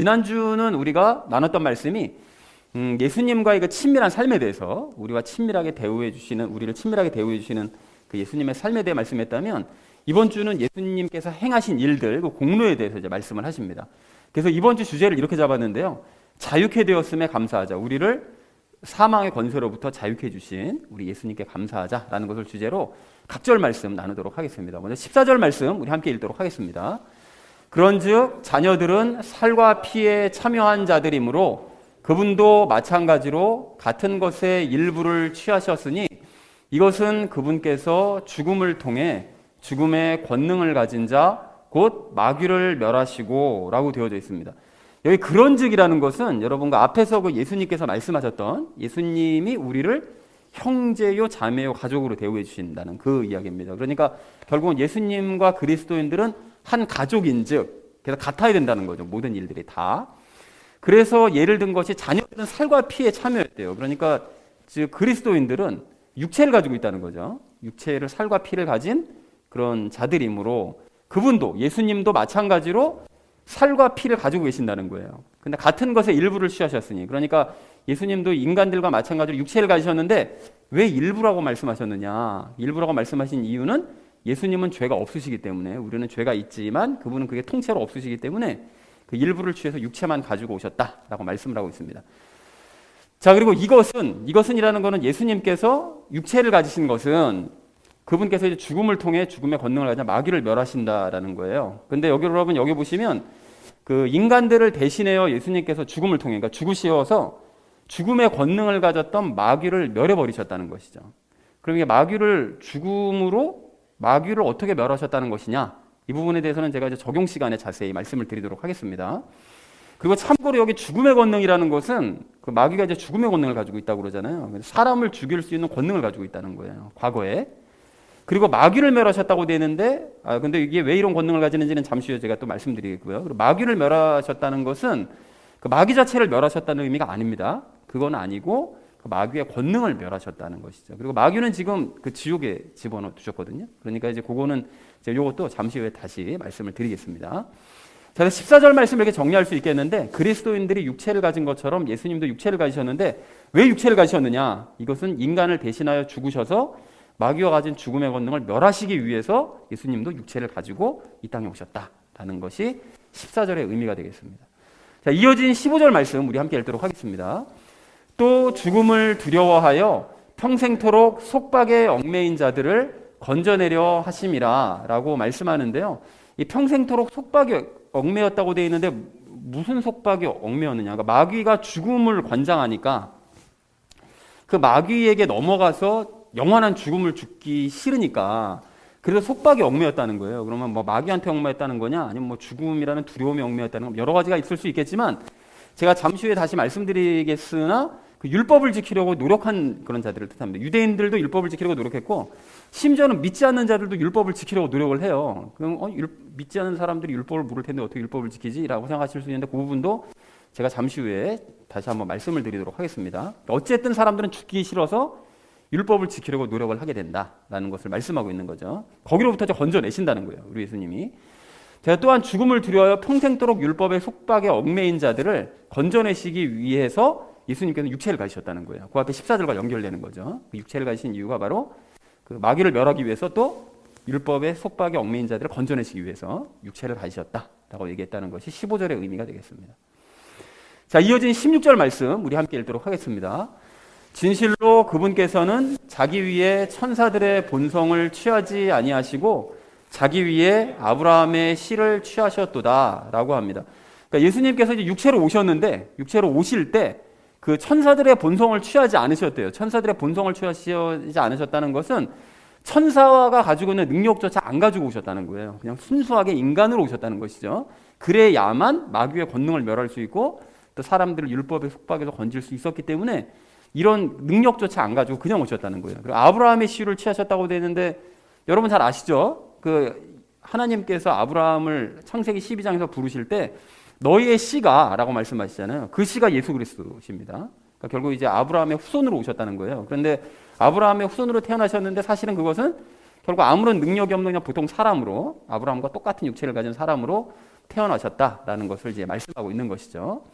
지난주는 우리가 나눴던 말씀이 예수님과의 그 친밀한 삶에 대해서 우리를 친밀하게 대우해 주시는 그 예수님의 삶에 대해 말씀했다면, 이번 주는 예수님께서 행하신 일들, 그 공로에 대해서 이제 말씀을 하십니다. 그래서 이번 주 주제를 이렇게 잡았는데요. 자유케 되었음에 감사하자. 우리를 사망의 권세로부터 자유케 주신 우리 예수님께 감사하자라는 것을 주제로 각절 말씀 나누도록 하겠습니다. 먼저 14절 말씀 우리 함께 읽도록 하겠습니다. 그런즉 자녀들은 살과 피에 참여한 자들이므로 그분도 마찬가지로 같은 것의 일부를 취하셨으니 이것은 그분께서 죽음을 통해 죽음의 권능을 가진 자 곧 마귀를 멸하시고 라고 되어져 있습니다. 여기 그런즉이라는 것은 여러분과 앞에서 그 예수님께서 말씀하셨던 예수님이 우리를 형제요 자매요 가족으로 대우해 주신다는 그 이야기입니다. 그러니까 결국은 예수님과 그리스도인들은 한 가족인즉 그래서 같아야 된다는 거죠. 모든 일들이 다. 그래서 예를 든 것이 자녀들은 살과 피에 참여했대요. 그러니까 즉 그리스도인들은 육체를 가지고 있다는 거죠. 육체를 살과 피를 가진 그런 자들이므로 그분도 예수님도 마찬가지로 살과 피를 가지고 계신다는 거예요. 근데 같은 것의 일부를 취하셨으니, 그러니까 예수님도 인간들과 마찬가지로 육체를 가지셨는데 왜 일부라고 말씀하셨느냐? 일부라고 말씀하신 이유는 예수님은 죄가 없으시기 때문에, 우리는 죄가 있지만 그분은 그게 통째로 없으시기 때문에 그 일부를 취해서 육체만 가지고 오셨다라고 말씀을 하고 있습니다. 자, 그리고 이것은이라는 것은 예수님께서 육체를 가지신 것은 그분께서 이제 죽음을 통해 죽음의 권능을 가진 마귀를 멸하신다라는 거예요. 근데 여러분 여기 보시면 그 인간들을 대신하여 예수님께서 죽음을 통해, 그러니까 죽으시어서 죽음의 권능을 가졌던 마귀를 멸해버리셨다는 것이죠. 그러면 마귀를 어떻게 멸하셨다는 것이냐? 이 부분에 대해서는 제가 이제 적용 시간에 자세히 말씀을 드리도록 하겠습니다. 그리고 참고로 여기 죽음의 권능이라는 것은 그 마귀가 이제 죽음의 권능을 가지고 있다고 그러잖아요. 사람을 죽일 수 있는 권능을 가지고 있다는 거예요. 과거에. 그리고 마귀를 멸하셨다고 되어 있는데, 근데 이게 왜 이런 권능을 가지는지는 잠시 후에 제가 또 말씀드리겠고요. 그리고 마귀를 멸하셨다는 것은 그 마귀 자체를 멸하셨다는 의미가 아닙니다. 그건 아니고 그 마귀의 권능을 멸하셨다는 것이죠. 그리고 마귀는 지금 그 지옥에 집어넣어 두셨거든요. 그러니까 이제 그거는 이것도 잠시 후에 다시 말씀을 드리겠습니다. 자, 14절 말씀을 이렇게 정리할 수 있겠는데, 그리스도인들이 육체를 가진 것처럼 예수님도 육체를 가지셨는데 왜 육체를 가지셨느냐? 이것은 인간을 대신하여 죽으셔서 마귀가 가진 죽음의 권능을 멸하시기 위해서 예수님도 육체를 가지고 이 땅에 오셨다라는 것이 14절의 의미가 되겠습니다. 자, 이어진 15절 말씀 우리 함께 읽도록 하겠습니다. 또 죽음을 두려워하여 평생토록 속박에 얽매인 자들을 건져내려 하심이라 라고 말씀하는데요. 이 평생토록 속박에 얽매였다고 되어 있는데 무슨 속박에 얽매였느냐? 그러니까 마귀가 죽음을 관장하니까 그 마귀에게 넘어가서 영원한 죽음을 죽기 싫으니까 그래서 속박이 얽매였다는 거예요. 그러면 뭐 마귀한테 얽매였다는 거냐, 아니면 뭐 죽음이라는 두려움이 얽매였다는 거, 여러 가지가 있을 수 있겠지만 제가 잠시 후에 다시 말씀드리겠으나 그 율법을 지키려고 노력한 그런 자들을 뜻합니다. 유대인들도 율법을 지키려고 노력했고 심지어는 믿지 않는 자들도 율법을 지키려고 노력을 해요. 그럼 믿지 않는 사람들이 율법을 모를 텐데 어떻게 율법을 지키지라고 생각하실 수 있는데 그 부분도 제가 잠시 후에 다시 한번 말씀을 드리도록 하겠습니다. 어쨌든 사람들은 죽기 싫어서 율법을 지키려고 노력을 하게 된다라는 것을 말씀하고 있는 거죠. 거기로부터 건져내신다는 거예요, 우리 예수님이. 제가 또한 죽음을 두려워하여 평생토록 율법의 속박에 얽매인 자들을 건져내시기 위해서 예수님께서 육체를 가지셨다는 거예요. 그 앞에 14절과 연결되는 거죠. 그 육체를 가지신 이유가 바로 그 마귀를 멸하기 위해서 또 율법의 속박에 얽매인 자들을 건져내시기 위해서 육체를 가지셨다라고 얘기했다는 것이 15절의 의미가 되겠습니다. 자, 이어진 16절 말씀 우리 함께 읽도록 하겠습니다. 진실로 그분께서는 자기 위에 천사들의 본성을 취하지 아니하시고 자기 위에 아브라함의 씨를 취하셨도다 라고 합니다. 그러니까 예수님께서 이제 육체로 오셨는데 육체로 오실 때 그 천사들의 본성을 취하지 않으셨대요. 천사들의 본성을 취하지 않으셨다는 것은 천사가 가지고 있는 능력조차 안 가지고 오셨다는 거예요. 그냥 순수하게 인간으로 오셨다는 것이죠. 그래야만 마귀의 권능을 멸할 수 있고 또 사람들을 율법의 속박에서 건질 수 있었기 때문에 이런 능력조차 안 가지고 그냥 오셨다는 거예요. 그리고 아브라함의 씨를 취하셨다고 되는데 여러분 잘 아시죠? 그 하나님께서 아브라함을 창세기 12장에서 부르실 때 너희의 씨가 라고 말씀하시잖아요. 그 씨가 예수 그리스도십니다. 그러니까 결국 이제 아브라함의 후손으로 오셨다는 거예요. 그런데 아브라함의 후손으로 태어나셨는데 사실은 그것은 결국 아무런 능력이 없는 그냥 보통 사람으로, 아브라함과 똑같은 육체를 가진 사람으로 태어나셨다라는 것을 이제 말씀하고 있는 것이죠.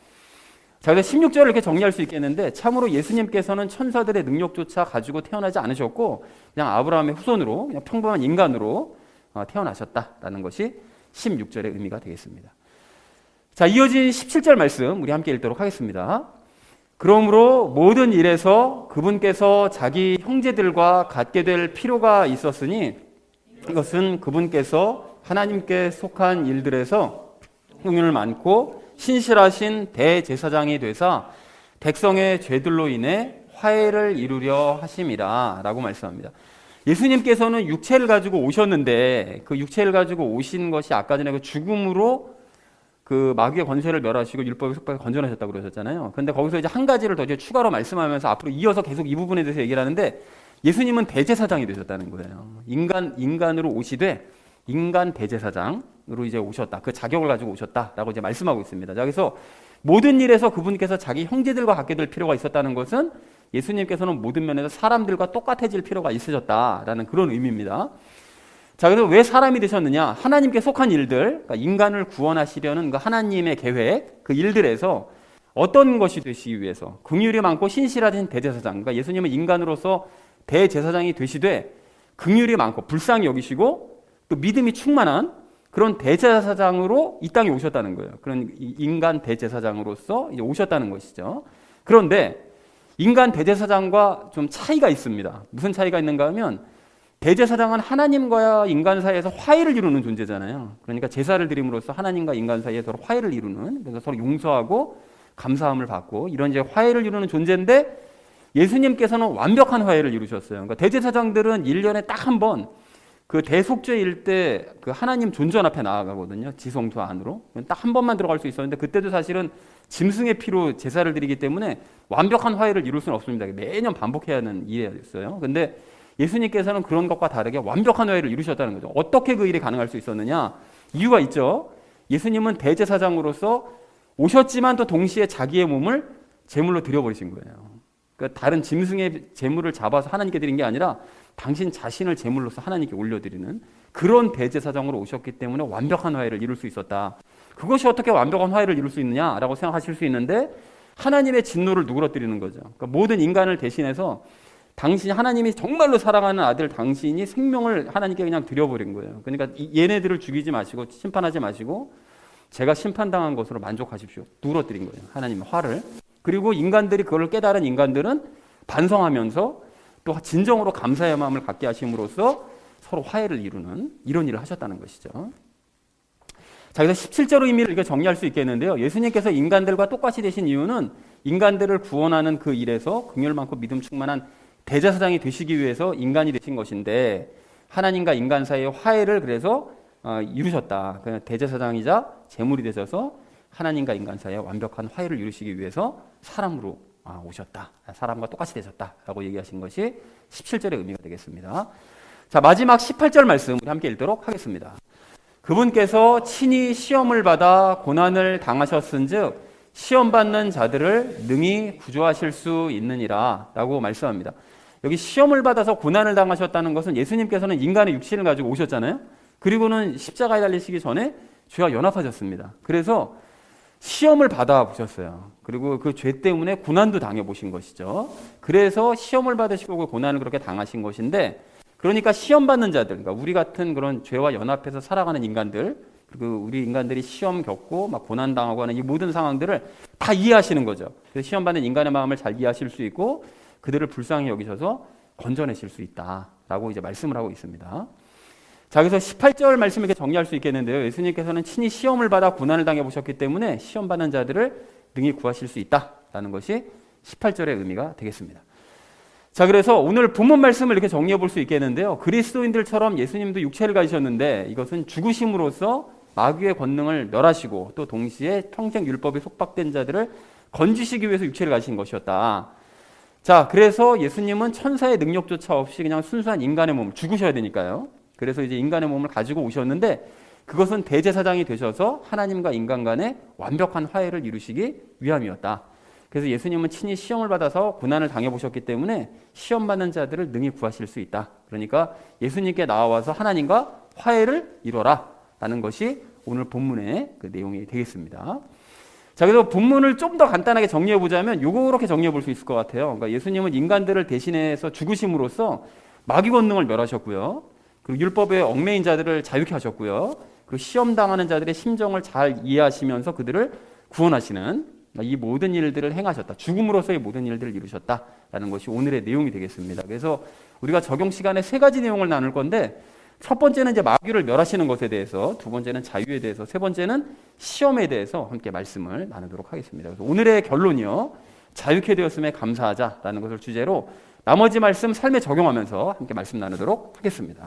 자, 그래서 16절을 이렇게 정리할 수 있겠는데 참으로 예수님께서는 천사들의 능력조차 가지고 태어나지 않으셨고 그냥 아브라함의 후손으로 그냥 평범한 인간으로 태어나셨다라는 것이 16절의 의미가 되겠습니다. 자, 이어진 17절 말씀 우리 함께 읽도록 하겠습니다. 그러므로 모든 일에서 그분께서 자기 형제들과 같게 될 필요가 있었으니 이것은 그분께서 하나님께 속한 일들에서 흥률 많고 신실하신 대제사장이 되사 백성의 죄들로 인해 화해를 이루려 하심이라 라고 말씀합니다. 예수님께서는 육체를 가지고 오셨는데 그 육체를 가지고 오신 것이 아까 전에 그 죽음으로 그 마귀의 권세를 멸하시고 율법의 속박을 건져내셨다고 그러셨잖아요. 그런데 거기서 이제 한 가지를 더 이제 추가로 말씀하면서 앞으로 이어서 계속 이 부분에 대해서 얘기를 하는데 예수님은 대제사장이 되셨다는 거예요. 인간으로 오시되 인간 대제사장으로 이제 오셨다. 그 자격을 가지고 오셨다라고 이제 말씀하고 있습니다. 자, 그래서 모든 일에서 그분께서 자기 형제들과 같게 될 필요가 있었다는 것은 예수님께서는 모든 면에서 사람들과 똑같아질 필요가 있으셨다라는 그런 의미입니다. 자, 그래서 왜 사람이 되셨느냐? 하나님께 속한 일들, 그러니까 인간을 구원하시려는 그 하나님의 계획, 그 일들에서 어떤 것이 되시기 위해서 긍휼이 많고 신실하신 대제사장, 그러니까 예수님은 인간으로서 대제사장이 되시되 긍휼이 많고 불쌍히 여기시고 또 믿음이 충만한 그런 대제사장으로 이 땅에 오셨다는 거예요. 그런 인간 대제사장으로서 이제 오셨다는 것이죠. 그런데 인간 대제사장과 좀 차이가 있습니다. 무슨 차이가 있는가 하면 대제사장은 하나님과 인간 사이에서 화해를 이루는 존재잖아요. 그러니까 제사를 드림으로써 하나님과 인간 사이에 서로 화해를 이루는, 그래서 서로 용서하고 감사함을 받고 이런 이제 화해를 이루는 존재인데 예수님께서는 완벽한 화해를 이루셨어요. 그러니까 대제사장들은 1년에 딱 한 번 그 대속죄일 때 그 하나님 존전 앞에 나아가거든요. 지성소 안으로. 딱 한 번만 들어갈 수 있었는데 그때도 사실은 짐승의 피로 제사를 드리기 때문에 완벽한 화해를 이룰 수는 없습니다. 매년 반복해야 하는 일이었어요. 근데 예수님께서는 그런 것과 다르게 완벽한 화해를 이루셨다는 거죠. 어떻게 그 일이 가능할 수 있었느냐? 이유가 있죠. 예수님은 대제사장으로서 오셨지만 또 동시에 자기의 몸을 제물로 드려버리신 거예요. 그러니까 다른 짐승의 제물을 잡아서 하나님께 드린 게 아니라 당신 자신을 제물로서 하나님께 올려드리는 그런 대제사장으로 오셨기 때문에 완벽한 화해를 이룰 수 있었다. 그것이 어떻게 완벽한 화해를 이룰 수 있느냐라고 생각하실 수 있는데 하나님의 진노를 누그러뜨리는 거죠. 그러니까 모든 인간을 대신해서 당신이 하나님이 정말로 사랑하는 아들 당신이 생명을 하나님께 그냥 드려버린 거예요. 그러니까 얘네들을 죽이지 마시고 심판하지 마시고 제가 심판당한 것으로 만족하십시오. 누그러뜨린 거예요. 하나님의 화를. 그리고 인간들이 그걸 깨달은 인간들은 반성하면서 또 진정으로 감사의 마음을 갖게 하심으로써 서로 화해를 이루는 이런 일을 하셨다는 것이죠. 자, 그래서 17절의 의미를 이렇게 정리할 수 있겠는데요. 예수님께서 인간들과 똑같이 되신 이유는 인간들을 구원하는 그 일에서 긍휼 많고 믿음 충만한 대제사장이 되시기 위해서 인간이 되신 것인데 하나님과 인간 사이의 화해를 그래서 이루셨다. 대제사장이자 제물이 되셔서 하나님과 인간 사이의 완벽한 화해를 이루시기 위해서 사람으로 오셨다. 사람과 똑같이 되셨다라고 얘기하신 것이 17절의 의미가 되겠습니다. 자, 마지막 18절 말씀 우리 함께 읽도록 하겠습니다. 그분께서 친히 시험을 받아 고난을 당하셨은즉 시험 받는 자들을 능히 구조하실 수 있느니라 라고 말씀합니다. 여기 시험을 받아서 고난을 당하셨다는 것은 예수님께서는 인간의 육신을 가지고 오셨잖아요. 그리고는 십자가에 달리시기 전에 죄와 연합하셨습니다. 그래서 시험을 받아보셨어요. 그리고 그 죄 때문에 고난도 당해보신 것이죠. 그래서 시험을 받으시고 그 고난을 그렇게 당하신 것인데 그러니까 시험 받는 자들, 그러니까 우리 같은 그런 죄와 연합해서 살아가는 인간들, 그리고 우리 인간들이 시험 겪고 막 고난 당하고 하는 이 모든 상황들을 다 이해하시는 거죠. 그래서 시험 받는 인간의 마음을 잘 이해하실 수 있고 그들을 불쌍히 여기셔서 건져내실 수 있다라고 이제 말씀을 하고 있습니다. 자, 그래서 18절 말씀을 이렇게 정리할 수 있겠는데요. 예수님께서는 친히 시험을 받아 고난을 당해보셨기 때문에 시험 받는 자들을 능히 구하실 수 있다라는 것이 18절의 의미가 되겠습니다. 자, 그래서 오늘 본문 말씀을 이렇게 정리해 볼 수 있겠는데요. 그리스도인들처럼 예수님도 육체를 가지셨는데 이것은 죽으심으로써 마귀의 권능을 멸하시고 또 동시에 평생 율법에 속박된 자들을 건지시기 위해서 육체를 가지신 것이었다. 자, 그래서 예수님은 천사의 능력조차 없이 그냥 순수한 인간의 몸, 죽으셔야 되니까요. 그래서 이제 인간의 몸을 가지고 오셨는데 그것은 대제사장이 되셔서 하나님과 인간 간의 완벽한 화해를 이루시기 위함이었다. 그래서 예수님은 친히 시험을 받아서 고난을 당해보셨기 때문에 시험받는 자들을 능히 구하실 수 있다. 그러니까 예수님께 나와서 하나님과 화해를 이뤄라 라는 것이 오늘 본문의 그 내용이 되겠습니다. 자, 그래서 본문을 좀 더 간단하게 정리해 보자면 요렇게 정리해 볼 수 있을 것 같아요. 그러니까 예수님은 인간들을 대신해서 죽으심으로써 마귀 권능을 멸하셨고요. 그리고 율법의 얽매인 자들을 자유케 하셨고요. 그리고 시험 당하는 자들의 심정을 잘 이해하시면서 그들을 구원하시는 이 모든 일들을 행하셨다. 죽음으로써의 모든 일들을 이루셨다라는 것이 오늘의 내용이 되겠습니다. 그래서 우리가 적용 시간에 세 가지 내용을 나눌 건데, 첫 번째는 이제 마귀를 멸하시는 것에 대해서, 두 번째는 자유에 대해서, 세 번째는 시험에 대해서 함께 말씀을 나누도록 하겠습니다. 그래서 오늘의 결론이요, 자유케 되었음에 감사하자라는 것을 주제로 나머지 말씀 삶에 적용하면서 함께 말씀 나누도록 하겠습니다.